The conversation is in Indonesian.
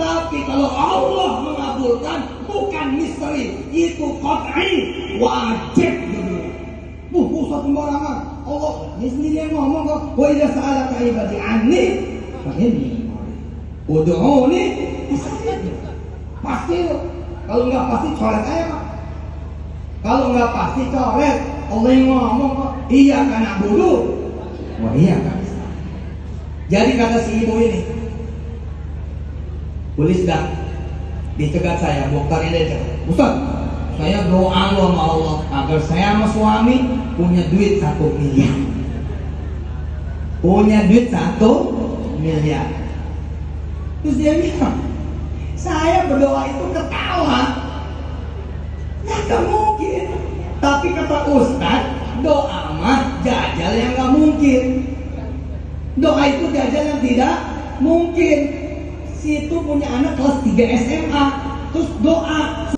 Tapi kalau Allah mengabulkan bukan misteri, itu qat'i, wajib gitu. Usah sembarangan. Allah dia sendiri yang ngomong kok. Wa idza sa'alaka ibadi anni fa inni ud'uni astajib. Pasti kalau nggak pasti coret aja Pak. Kalau nggak pasti coret. Allah yang ngomong kok. Iya karena dulu. Wah iya kan. Jadi kata si ibu ini, polis dah dicegat saya, dokter ini cegat. Ustaz, saya doa lo sama Allah agar saya sama suami punya duit 1 miliar. Punya duit 1 miliar. Terus dia bilang, saya berdoa itu ketawa. Gak mungkin. Tapi kata Ustaz, doa mah jajal yang gak mungkin. Doa itu jajal yang tidak mungkin. Situ punya anak kelas 3 SMA, terus doa